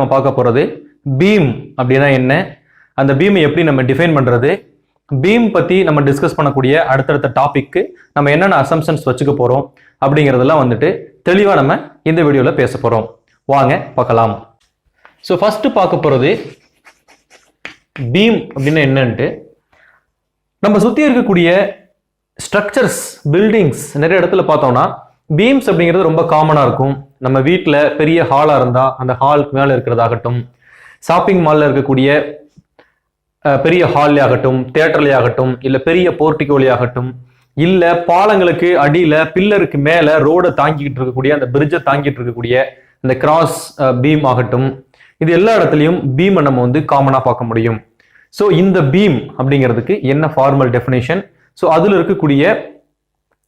நம்ம பார்க்க போறது பீம் அப்படின்னா என்ன, அந்த பீமை எப்படி நம்ம டிஃபைன் பண்றது, பீம் பத்தி நம்ம டிஸ்கஸ் பண்ணக்கூடிய அடுத்தடுத்த டாபிக்கு நம்ம என்னென்ன அசம்ஷன்ஸ் வச்சுக்க போறோம் அப்படிங்கிறதெல்லாம் வந்துட்டு தெளிவா நம்ம இந்த வீடியோல பேச போறோம். வாங்க பார்க்கலாம். ஸோ ஃபர்ஸ்ட் பார்க்க போறது பீம் அப்படின்னா என்னன்ட்டு. நம்ம சுத்தி இருக்கக்கூடிய ஸ்ட்ரக்சர்ஸ், பில்டிங்ஸ் நிறைய இடத்துல பார்த்தோம்னா பீம்ஸ் அப்படிங்கிறது ரொம்ப காமனா இருக்கும். நம்ம வீட்டில் பெரிய ஹாலா இருந்தா அந்த ஹாலுக்கு மேல இருக்கிறதாகட்டும், ஷாப்பிங் மால்ல இருக்கக்கூடிய பெரிய ஹால்லே ஆகட்டும், தியேட்டர்லே ஆகட்டும், இல்ல பெரிய போர்ட்டிகோலே ஆகட்டும், இல்ல பாலங்களுக்கு அடியில பில்லருக்கு மேல ரோடை தாங்கிட்டு இருக்கக்கூடிய அந்த பிரிட்ஜை தாங்கிட்டு இருக்கக்கூடிய இந்த கிராஸ் பீம் ஆகட்டும், இது எல்லா இடத்துலையும் பீமை நம்ம வந்து காமனா பார்க்க முடியும். ஸோ இந்த பீம் அப்படிங்கிறதுக்கு என்ன ஃபார்மல் டெஃபினேஷன், ஸோ அதுல இருக்கக்கூடிய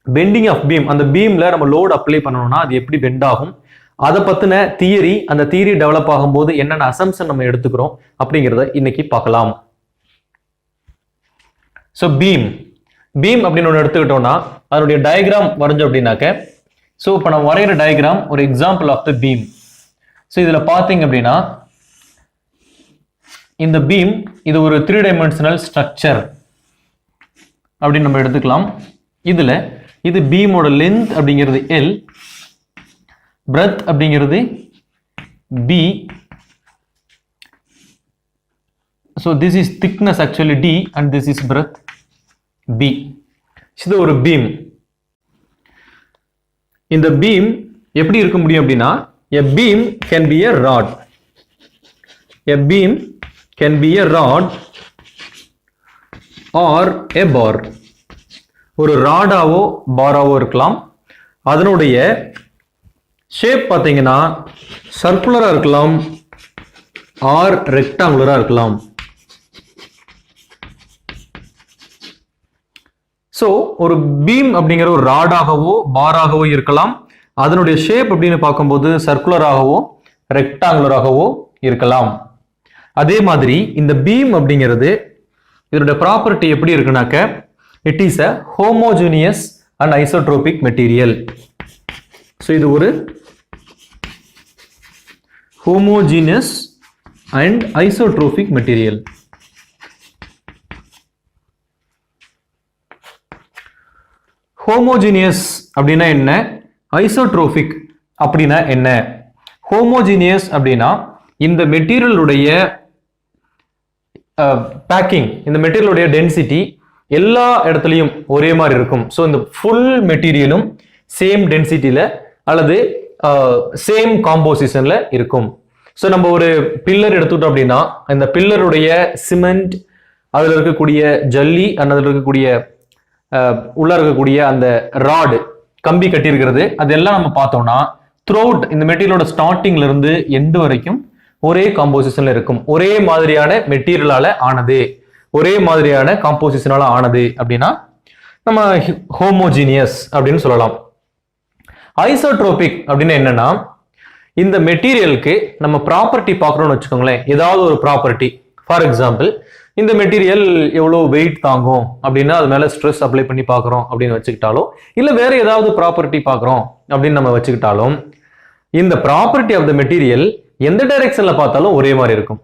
பெண்டிங் ஆஃப் பீம், அந்த பீம்ல நம்ம லோடு அப்ளை பண்ணணும்னா அது எப்படி பெண்ட் ஆகும், அதை பத்தின தியரி, அந்த தியரி டெவலப் ஆகும்போது என்னென்ன அசம்ஷன் நம்ம எடுத்துக்கிறோம் அப்படிங்கிறத இன்னைக்கு பார்க்கலாம். ஸோ பீம் அப்படின்னு ஒன்று எடுத்துக்கிட்டோம்னா அதனுடைய டயக்ராம் வரைஞ்சோம் அப்படின்னாக்க, ஸோ இப்போ நம்ம வரைகிற டயக்ராம் ஒரு example of the beam. So இதில் பார்த்தீங்க அப்படின்னா இந்த பீம் இது ஒரு 3 டைமென்ஷனல் ஸ்ட்ரக்சர் அப்படின்னு நம்ம எடுத்துக்கலாம். இதுல இது பீமோட லென்த் அப்படிங்கிறது L, பிரெத் அப்படிங்கிறது B, so this is thickness actually D and this is breadth B. இது ஒரு பீம். இந்த பீம் எப்படி இருக்க முடியும் அப்படின்னா, a beam can be a rod, a beam can be a rod or a bar. ஒரு ராடாவோ பாராவோ இருக்கலாம். அதனுடைய ஷேப் பார்த்தீங்கன்னா சர்க்குலரா இருக்கலாம் ஆர் ரெக்டாங்குலரா இருக்கலாம். ஸோ ஒரு பீம் அப்படிங்கிற ஒரு ராடாகவோ பாராகவோ இருக்கலாம். அதனுடைய ஷேப் அப்படின்னு பார்க்கும்போது சர்க்குலராகவோ ரெக்டாங்குலராகவோ இருக்கலாம். அதே மாதிரி இந்த பீம் அப்படிங்கிறது இதனுடைய ப்ராப்பர்ட்டி எப்படி இருக்குனாக்க, it is a homogeneous and isotropic material. So இது ஒரு homogeneous and isotropic material. homogeneous அப்படின்னா என்ன, isotropic அப்படின்னா என்ன? homogeneous அப்படின்னா இந்த மெட்டீரியலுடைய பேக்கிங், இந்த மெட்டீரியலுடைய டென்சிட்டி எல்லா இடத்துலையும் ஒரே மாதிரி இருக்கும். ஸோ இந்த ஃபுல் மெட்டீரியலும் சேம் டென்சிட்டியில அல்லது சேம் காம்போசிஷன்ல இருக்கும். ஸோ நம்ம ஒரு பில்லர் எடுத்துக்கிட்டோம் அப்படின்னா இந்த பில்லருடைய சிமெண்ட், அதில் இருக்கக்கூடிய ஜல்லி, அதில் இருக்கக்கூடிய உள்ள இருக்கக்கூடிய அந்த ராடு, கம்பி கட்டி இருக்கிறது, அதெல்லாம் நம்ம பார்த்தோம்னா த்ரூ அவுட் இந்த மெட்டீரியலோட ஸ்டார்டிங்ல இருந்து எண்டு வரைக்கும் ஒரே காம்போசிஷன்ல இருக்கும். ஒரே மாதிரியான மெட்டீரியலால ஆனது, ஒரே மாதிரியான காம்போசிஷனால ஆனது அப்படின்னா நம்ம ஹோமோஜீனியஸ் அப்படின்னு சொல்லலாம். ஐசோட்ரோபிக் அப்படின்னு என்னன்னா, இந்த மெட்டீரியலுக்கு நம்ம ப்ராப்பர்ட்டி பார்க்கணும்னு வச்சுக்கோங்களேன். ஏதாவது ஒரு ப்ராப்பர்ட்டி, ஃபார் எக்ஸாம்பிள் இந்த மெட்டீரியல் எவ்வளோ வெயிட் தாங்கும் அப்படின்னா அது மேலே ஸ்ட்ரெஸ் அப்ளை பண்ணி பார்க்குறோம் அப்படின்னு வச்சுக்கிட்டாலும், இல்லை வேற ஏதாவது ப்ராப்பர்ட்டி பார்க்குறோம் அப்படின்னு நம்ம வச்சுக்கிட்டாலும், இந்த ப்ராப்பர்ட்டி ஆஃப் த மெட்டீரியல் எந்த டைரக்ஷன்ல பார்த்தாலும் ஒரே மாதிரி இருக்கும்.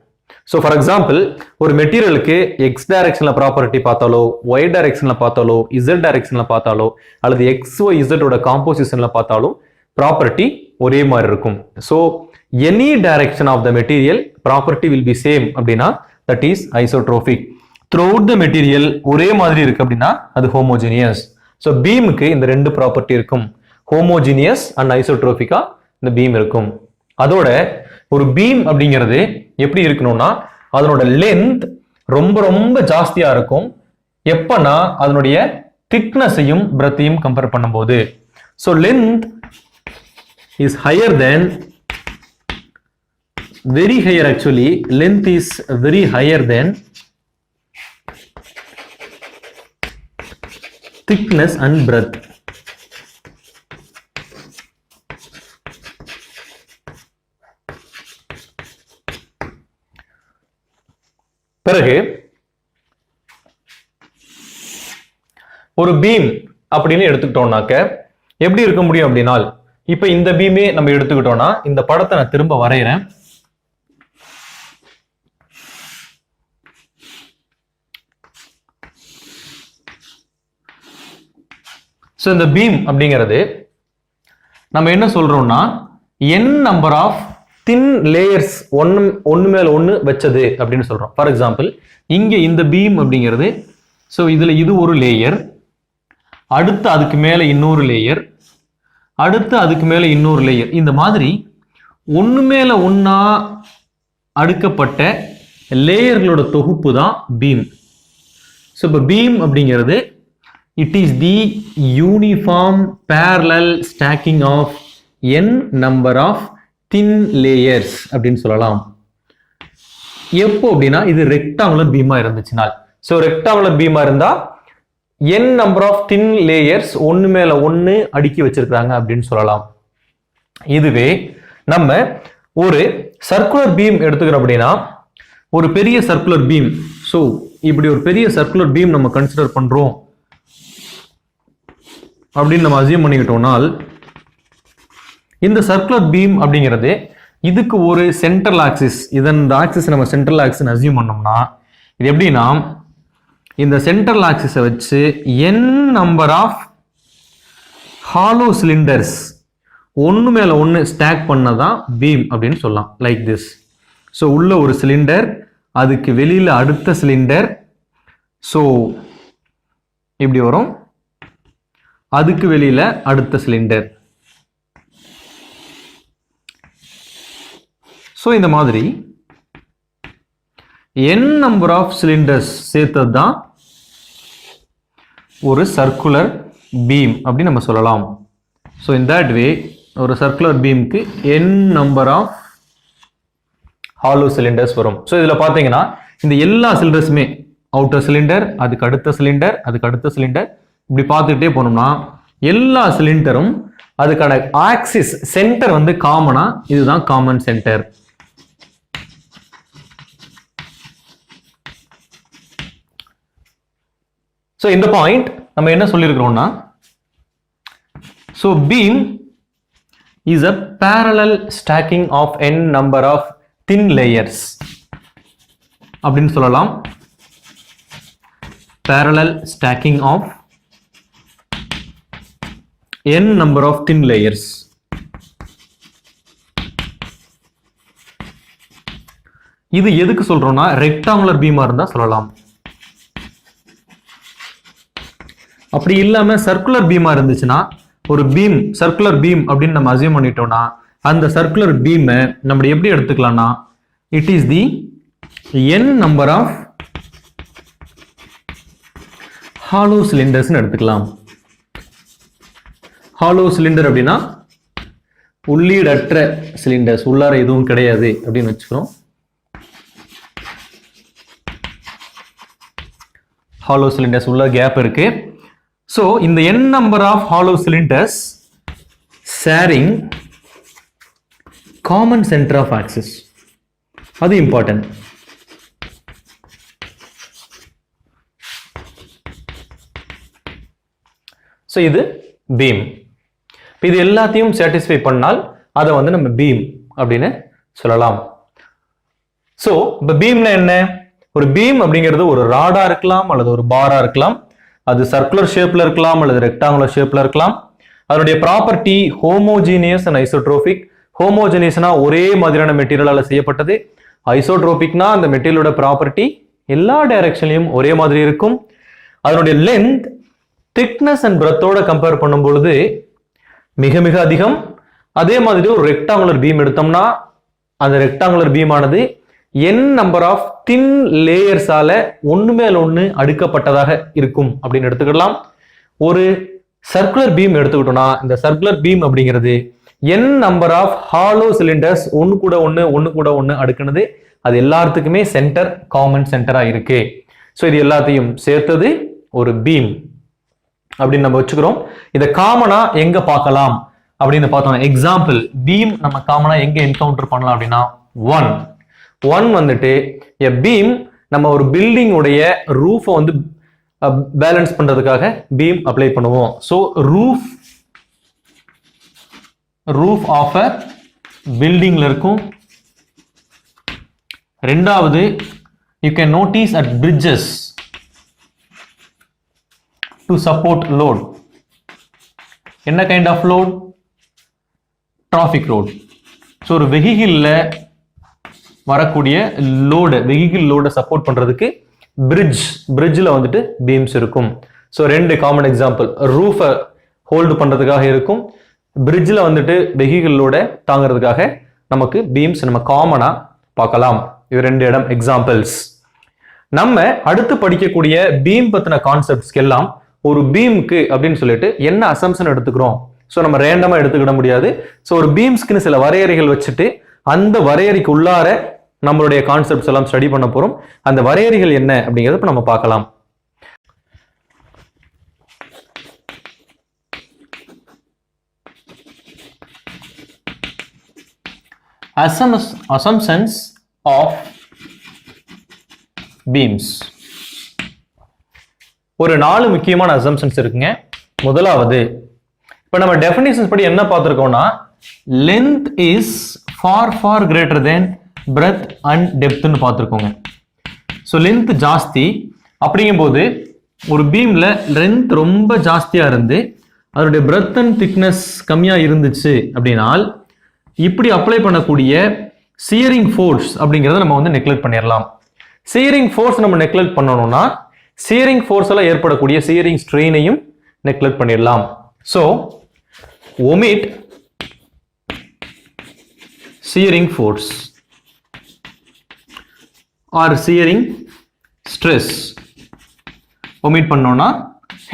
ஸோ ஃபார் எக்ஸாம்பிள் ஒரு மெட்டீரியலுக்கு எக்ஸ் டைரக்ஷன்ல ப்ராப்பர்ட்டி பார்த்தாலோ, ஒய் டைரக்ஷன்ல பார்த்தாலோ, இசட் டைரக்ஷன்ல பார்த்தாலோ, அல்லது எக்ஸ் ஒய் இசட்டோட காம்போசிஷன்ல பார்த்தாலும் ப்ராப்பர்ட்டி ஒரே மாதிரி இருக்கும். So any direction of the material property will be same அப்படின்னா that is isotropic. Throughout the material ஒரே மாதிரி இருக்கு அப்படின்னா அது ஹோமோஜீனியஸ். ஸோ பீமுக்கு இந்த ரெண்டு ப்ராப்பர்ட்டி இருக்கும், ஹோமோஜீனியஸ் அண்ட் ஐசோட்ரோபிக்கா இந்த பீம் இருக்கும். அதோட ஒரு பீம் அப்படிங்கிறது எப்படி இருக்கணும்னா அதனோட லென்த் ரொம்ப ரொம்ப ஜாஸ்தியா இருக்கும். எப்பனா அதனுடைய திக்னஸையும் பிரெத்தையும் கம்பேர் பண்ணும்போது. So length is higher then, very higher actually, length is very higher than thickness and breadth. பிறகு ஒரு பீம் அப்படின்னு எடுத்துக்கிட்டோம்னாக்க எப்படி இருக்க முடியும் அப்படின்னா, இப்ப இந்த பீமே நம்ம எடுத்துக்கிட்டோம்னா இந்த படத்தை நான் திரும்ப வரைகிறேன். ஸோ இந்த பீம் அப்படிங்கிறது நம்ம என்ன சொல்றோம்னா n number of thin layers ஒன்னு மேல ஒன்னு வச்சது அப்படின்னு சொல்றோம். ஃபார் எக்ஸாம்பிள் இங்க இந்த பீம் அப்படிங்கிறது, ஸோ இதுல இது ஒரு லேயர், அடுத்து அதுக்கு மேல இன்னொரு லேயர், அடுத்து அதுக்கு மேல இன்னொரு லேயர், இந்த மாதிரி ஒன்னு மேல ஒன்னா அடுக்கப்பட்ட லேயர்களோட தொகுப்பு தான் பீம். ஸோ இப்போ பீம் அப்படிங்கிறது it is the uniform parallel stacking of n number of thin layers அப்படின்னு சொல்லலாம். எப்போ அப்படின்னா இது ரெக்டாங்குலர் பீமா இருந்துச்சுனால், ஸோ ரெக்டாங்குலர் பீமா இருந்தா n number of thin layers ஒன்னு மேல ஒன்னு அடுக்கி வச்சிருக்காங்க அப்படின்னு சொல்லலாம். இதுவே நம்ம ஒரு சர்க்குலர் பீம் எடுத்துக்கிறோம் அப்படின்னா, ஒரு பெரிய சர்க்குலர் பீம், ஸோ இப்படி ஒரு பெரிய சர்க்குலர் பீம் நம்ம கன்சிடர் பண்றோம் அப்படின்னு நம்ம அசியூம் பண்ணிக்கிட்டோம்னால், இந்த சர்க்குலர் பீம் அப்படிங்கிறது இதுக்கு ஒரு சென்ட்ரல் ஆக்சிஸ், இதன் ஆக்சிஸ் நம்ம சென்ட்ரல் ஆக்சிஸ் அசியூம் பண்ணோம்னா, இது எப்படின்னா இந்த சென்ட்ரல் ஆக்சிஸை வச்சு n number of hollow cylinders ஒன்னு மேல ஒன்னு ஸ்டாக் பண்ணதான் பீம் அப்படின்னு சொல்லலாம். Like this. ஸோ உள்ள ஒரு சிலிண்டர், அதுக்கு வெளியில அடுத்த சிலிண்டர், ஸோ இப்படி வரும், அதுக்கு வெளியில அடுத்த சிலிண்டர். ஸோ இந்த மாதிரி n நம்பர் ஆஃப் சிலிண்டர்ஸ் சேர்த்தது தான் ஒரு சர்க்குலர் பீம் அப்படின்னு நம்ம சொல்லலாம். ஸோ இன் தட் வே ஒரு சர்க்குலர் பீமுக்கு n number of hollow cylinders வரும். ஸோ இதில் பார்த்தீங்கன்னா இந்த எல்லா சிலிண்டர்ஸுமே அவுட்டர் சிலிண்டர், அதுக்கு அடுத்த சிலிண்டர், அதுக்கு அடுத்த சிலிண்டர், இப்படி பார்த்துக்கிட்டே போனோம்னா எல்லா சிலிண்டரும் அதுக்கான ஆக்சிஸ் சென்டர் வந்து காமனா, இதுதான் காமன் சென்டர். ஸோ இந்த பாயிண்ட் நம்ம என்ன சொல்லியிருக்கிறோம்னா, so beam is a parallel stacking of n number of thin layers அப்படின்னு சொல்லலாம். Parallel stacking of n number of thin layers. இது எதுக்கு சொல்றோம்னா ரெக்டாங்குலர் பீமா இருந்தா சொல்லலாம். அப்படி இல்லாம சர்க்குலர் பீமா இருந்துச்சுன்னா, ஒரு பீம் சர்க்குலர் பீம் அப்படின்னு நம்ம அசியூம் பண்ணிட்டோம்னா, அந்த சர்க்குலர் பீமை நம்ம எப்படி எடுத்துக்கலாம்னா, it is the n number of hollow cylinders எடுத்துக்கலாம். ஹாலோ சிலிண்டர் அப்படின்னா உள்ளீடற்ற சிலிண்டர்ஸ், உள்ளார எதுவும் கிடையாது அப்படின்னு வச்சுக்கிறோம். ஹாலோ சிலிண்டர்ஸ் உள்ள கேப் இருக்கு. So இந்த n number of hollow cylinders sharing common center of axis, அது important. So இது beam. இது எல்லாத்தையும் satisfy பண்ணால் அதை வந்து நம்ம beam அப்படின்னு சொல்லலாம். So இப்போ beamல என்ன, ஒரு beam அப்படிங்கிறது ஒரு ராடா இருக்கலாம் அல்லது ஒரு பாரா இருக்கலாம், அது சர்க்குலர் ஷேப்ல இருக்கலாம் அல்லது ரெக்டாங்குலர் ஷேப்ல இருக்கலாம். அதனுடைய ப்ராப்பர்ட்டி ஹோமோஜீனியஸ் அண்ட் ஐசோட்ரோபிக். ஹோமோஜீனியஸ்னா ஒரே மாதிரியான மெட்டீரியலால செய்யப்பட்டது. ஐசோட்ரோபிக்னா அந்த மெட்டீரியலோட ப்ராப்பர்ட்டி எல்லா டைரக்ஷன்லயும் ஒரே மாதிரி இருக்கும். அதனுடைய லென்த் திக்னஸ் அண்ட் பிரெத்தோட கம்பேர் பண்ணும் பொழுது மிக மிக அதிகம். அதே மாதிரி ஒரு ரெக்டாங்குலர் பீம் எடுத்தோம்னா அந்த ரெக்டாங்குலர் பீம் ஆனது n நம்பர் ஆஃப் தின் லேயர்ஸால ஒன்னு மேல ஒன்னு அடுக்கப்பட்டதாக இருக்கும் அப்படின்னு எடுத்துக்கலாம். ஒரு சர்க்குலர் பீம் எடுத்துக்கிட்டோம்னா இந்த சர்க்குலர் பீம் அப்படிங்கிறது n number of hollow cylinders ஒன்னு கூட ஒன்னு அடுக்குனது. அது எல்லாத்துக்குமே சென்டர் காமன் சென்டரா இருக்கு. ஸோ இது எல்லாத்தையும் சேர்த்தது ஒரு பீம் அப்படின்னு நம்ம வச்சுக்கிறோம். இதை காமனா எங்க பார்க்கலாம் அப்படின்னு பார்த்தோம். எக்ஸாம்பிள் பீம் நம்ம காமனா எங்க என்கவுண்டர் பண்ணலாம் அப்படின்னா, ஒன் வந்துட்டு எ பீம் நம்ம ஒரு பில்டிங் உடைய ரூஃபை வந்து பேலன்ஸ் பண்றதுக்காக பீம் அப்ளை பண்ணுவோம். ஸோ ரூஃப் ஆஃப் அ பில்டிங்ல இருக்கும். ரெண்டாவது you can notice at bridges to support load. என்ன kind of load? Traffic load. So ஒரு வெஹிக்கிள்ல வரக்கூடிய லோடு, வெஹிக்கிள் லோடை சப்போர்ட் பண்றதுக்கு பிரிட்ஜில் வந்துட்டு பீம்ஸ் இருக்கும். ஸோ ரெண்டு காமன் எக்ஸாம்பிள், ரூஃபை ஹோல்டு பண்றதுக்காக இருக்கும், பிரிட்ஜில் வந்துட்டு வெஹிக்கிள் லோடை தாங்கிறதுக்காக நமக்கு பீம்ஸ் நம்ம காமனா பார்க்கலாம். இது ரெண்டு இடம் எக்ஸாம்பிள்ஸ். நம்ம அடுத்து படிக்கக்கூடிய பீம் பத்தின கான்செப்ட்ஸ்க்கு எல்லாம் ஒரு பீமுக்கு அப்படின்னு சொல்லிட்டு என்ன அசம்ஷன் எடுத்துக்கிறோம்? ஸோ நம்ம ரேண்டமா எடுத்துக்கிட முடியாது. ஸோ ஒரு பீம்ஸ்க்குன்னு சில வரையறைகள் வச்சுட்டு அந்த வரையறைக்கு உள்ளார நம்மளுடைய கான்செப்ட்ஸ் எல்லாம் ஸ்டடி பண்ண போறோம். அந்த வரையறைகள் என்ன அப்படிங்கிறத நம்ம பார்க்கலாம். Assumptions of beams. ஒரு 4 முக்கியமான assumptions இருக்குங்க. முதலாவது, இப்ப நம்ம டெஃபினிஷன்ஸ் படி என்ன பார்த்திருக்கோம்னா, length is far greater than breadth and depth ன்னு பார்த்திருக்கோங்க. ஸோ லென்த் ஜாஸ்தி அப்படிங்கும்போது ஒரு பீம்ல லென்த் ரொம்ப ஜாஸ்தியா இருந்து அதனுடைய breadth and thickness கம்மியா இருந்துச்சு அப்படின்னால் இப்படி அப்ளை பண்ணக்கூடிய சியரிங் ஃபோர்ஸ் அப்படிங்கிறத நம்ம வந்து நெக்லெக்ட் பண்ணிடலாம். சியரிங் ஃபோர்ஸ் நம்ம நெக்லெக்ட் பண்ணணும்னா சியரிங் ஃபோர்ஸால ஏற்படக்கூடிய சியரிங் ஸ்ட்ரெயினையும் நெக்லெக்ட் பண்ணிடலாம். So omit shearing force or shearing stress. omit பண்ணோம்னா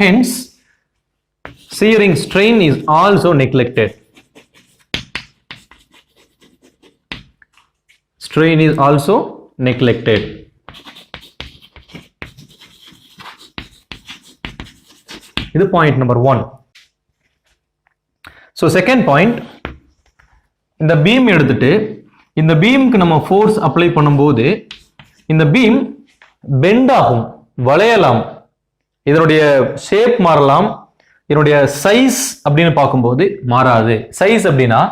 hence shearing strain is also neglected. Strain is also neglected. இது point number 1. So second point, இந்த பீம் எடுத்துட்டு இந்த பீமுக்கு நம்ம ஃபோர்ஸ் அப்ளை பண்ணும்போது இந்த பீம் பெண்ட் ஆகும், வளையலாம், இதனுடைய ஷேப் மாறலாம், இதனுடைய சைஸ் அப்படின்னு பார்க்கும்போது மாறாது. சைஸ் அப்படின்னா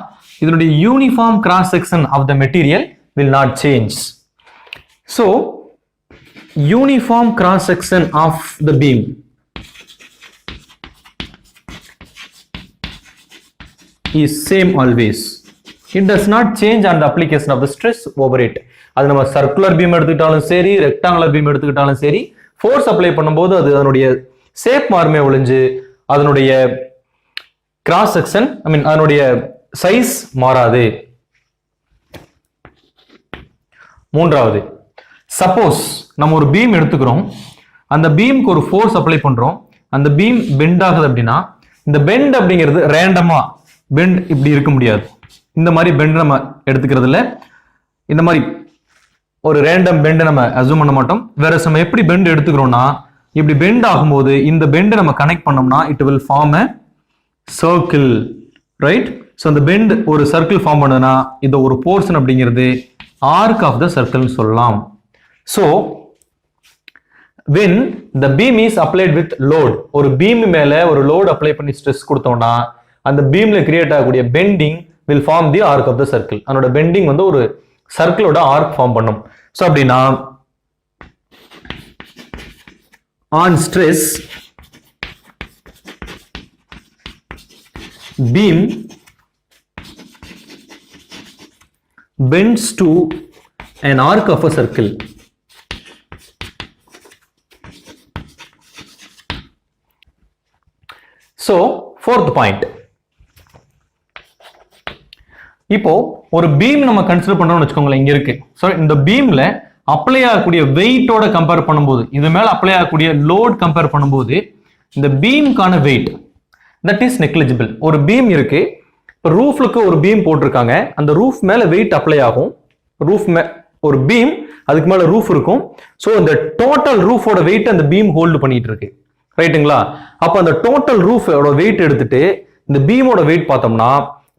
இதனுடைய uniform cross section of the material will not change. So uniform cross section of the beam is same always. It does not change on the application of the stress over it. அது நம்ம circular beam எடுத்துக்கிட்டாலும் சரி, rectangular beam எடுத்துக்கிட்டாலும் சரி, force apply பண்ணும்போது அது அதனுடைய shape மாறுமே ஒழிஞ்சு அதனுடைய கிராஸ் செக்ஷன் அதனுடைய சைஸ் மாறாது. மூன்றாவது, சப்போஸ் நம்ம ஒரு பீம் எடுத்துக்கிறோம், அந்த பீமுக்கு ஒரு ஃபோர்ஸ் அப்ளை பண்றோம், அந்த பீம் பெண்ட் ஆகுது அப்படின்னா இந்த பெண்ட் அப்படிங்கிறது ரேண்டமா பெண்ட் இப்படி இருக்க முடியாது. இந்த மாதிரி பெண்ட் நம்ம எடுத்துக்கிறது இல்லை. இந்த மாதிரி ஒரு ரேண்டம் பெண்டை நம்ம அசூம் பண்ண மாட்டோம். வேற நம்ம எப்படி பெண்ட் எடுத்துக்கிறோம்னா, இப்படி பெண்ட் ஆகும்போது இந்த பெண்டை நம்ம கனெக்ட் பண்ணோம்னா it will form a circle, right? So அந்த பெண்ட் ஒரு சர்க்கிள் ஃபார்ம் பண்ணுதுன்னா இந்த ஒரு போர்ஷன் அப்படிங்கிறது arc of the circle சொல்லலாம். So when the beam is applied with load, ஒரு பீம் மேல ஒரு லோட் அப்ளை பண்ணி ஸ்ட்ரெஸ் கொடுத்தோம்னா அந்த பீம்ல கிரியேட் ஆகக்கூடிய bending will form the arc of the circle. அதோட பெண்டிங் வந்து ஒரு சர்க்கிளோட ஆர்க் ஃபார்ம் பண்ணும். ஸோ அப்படின்னா on stress beam bends to an arc of a circle. So fourth point, இப்போ ஒரு பீம் நம்ம கன்சிடர் பண்றோம்னு வச்சுக்கோங்களேன், இங்க இருக்கு. ஸோ இந்த பீம்ல அப்ளை ஆகக்கூடிய வெயிட்டோட கம்பேர் பண்ணும்போது, இது மேல அப்ளை ஆகக்கூடிய லோட் கம்பேர் பண்ணும்போது இந்த பீமுக்கான வெயிட் தட் இஸ் நெக்லிஜிபிள். ஒரு பீம் இருக்கு, ரூஃப்லுக்கு ஒரு பீம் போட்டிருக்காங்க, அந்த ரூஃப் மேல வெயிட் அப்ளை ஆகும். ரூஃப் ஒரு பீம், அதுக்கு மேல ரூஃப் இருக்கும். ஸோ இந்த டோட்டல் ரூஃபோட வெயிட் அந்த பீம் ஹோல்டு பண்ணிட்டு இருக்கு, ரைட்டுங்களா? அப்போ அந்த டோட்டல் ரூஃபோட வெயிட் எடுத்துட்டு இந்த பீமோட வெயிட் பார்த்தோம்னா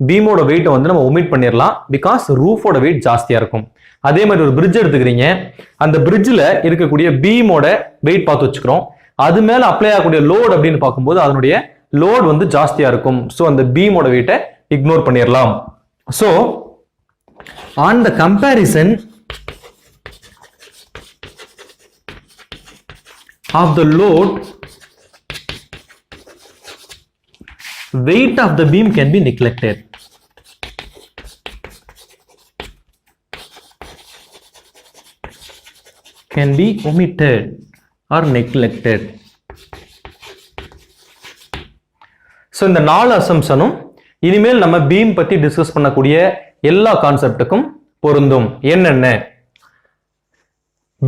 பீமோட வெயிட்டை வந்து நம்ம ஒமிட் பண்ணிடலாம், பிகாஸ் ரூஃபோட வெயிட் ஜாஸ்தியா இருக்கும். அதே மாதிரி ஒரு பிரிட்ஜ் எடுத்துக்கிறீங்க, அந்த பிரிட்ஜில் இருக்கக்கூடிய பீமோட வெயிட் பார்த்து வச்சுக்கிறோம், அது மேல அப்ளை ஆகக்கூடிய லோட் அப்படின்னு பார்க்கும்போது அதனுடைய லோட் வந்து ஜாஸ்தியா இருக்கும். ஸோ அந்த பீமோட வெயிட்டை இக்னோர் பண்ணிடலாம். So on the comparison of the load weight of the beam can be neglected. Can be omitted or neglected. So இந்த 4 அசம்ஷனும் இனிமேல் நம்ம பீம் பத்தி டிஸ்கஸ் பண்ணக்கூடிய எல்லா கான்செப்ட்டுக்கும் பொருந்தும். என்னென்ன?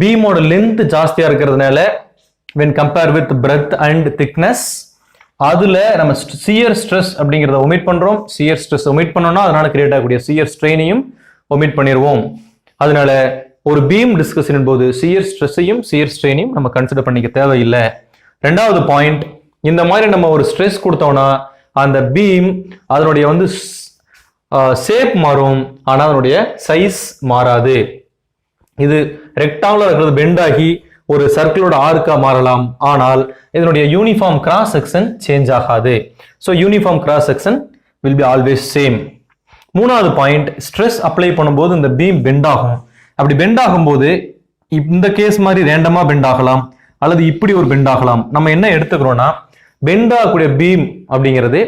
பீமோட லென்த் ஜாஸ்தியா இருக்கிறதுனால when compare with breadth and thickness அதுல நம்ம shear stress அப்படிங்கறத omit பண்றோம். shear stress omit பண்ணோம்னா அதனால கிரியேட் ஆகக்கூடிய shear strain-ஐயும் omit பண்ணிடுவோம். அதனால ஒரு பீம் டிஸ்கஷன் போது shear stress-ஐயும் shear strain-ஐயும் நம்ம கன்சிடர் பண்ணிக்க தேவையில்லை. ரெண்டாவது பாயிண்ட், இந்த மாதிரி நம்ம ஒரு ஸ்ட்ரெஸ் கொடுத்தோம்னா அந்த பீம் அதனுடைய வந்து ஷேப் மாறும், ஆனா அதனுடைய சைஸ் மாறாது. இது ரெக்டாங்குலர் இருக்கிறது பெண்ட் ஆகி ஒரு சர்க்கிளோட ஆர்க்கா மாறலாம், ஆனால் இதனுடைய யூனிஃபார்ம் கிராஸ் செக்ஷன் சேஞ்ச் ஆகாது. So uniform cross section will be always same. மூணாவது பாயிண்ட், ஸ்ட்ரெஸ் அப்ளை பண்ணும்போது இந்த பீம் பெண்ட் ஆகும். அப்படி பெண்ட் ஆகும்போது இந்த கேஸ் மாதிரி ரேண்டமா பெண்ட் ஆகலாம் அல்லது இப்படி ஒரு பெண்ட் ஆகலாம். நம்ம என்ன எடுத்துக்கிறோம்னா பெண்ட் ஆகக்கூடிய பீம் அப்படிங்கிறது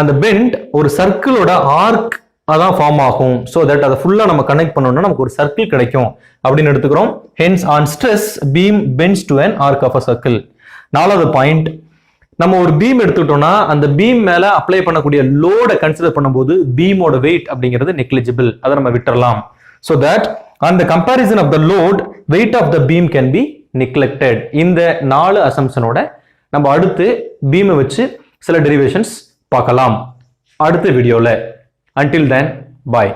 அந்த பெண்ட் ஒரு சர்க்கிளோட ஆர்க் அதான் ஃபார்ம் ஆகும். ஸோ தட் அதை ஃபுல்லா நம்ம கனெக்ட் பண்ணோம்னா நமக்கு ஒரு சர்க்கிள் கிடைக்கும் அப்படின்னு எடுத்துக்கிறோம். Hence on stress beam bends to an arc of a circle. நாலாவது பாயிண்ட், நம்ம ஒரு பீம் எடுத்துக்கிட்டோம்னா அந்த பீம் மேல அப்ளை பண்ணக்கூடிய லோட கன்சிடர் பண்ணும்போது பீமோட வெயிட் அப்படிங்கிறது நெக்லிஜிபிள், அதை நம்ம விட்டுறலாம். So that on the comparison of the load, weight of the beam can be neglected. இந்த 4 அசம்ஷனோட நம்ம அடுத்து பீமை வச்சு சில டெரிவேஷன்ஸ் பார்க்கலாம் அடுத்த வீடியோல. Until then, bye.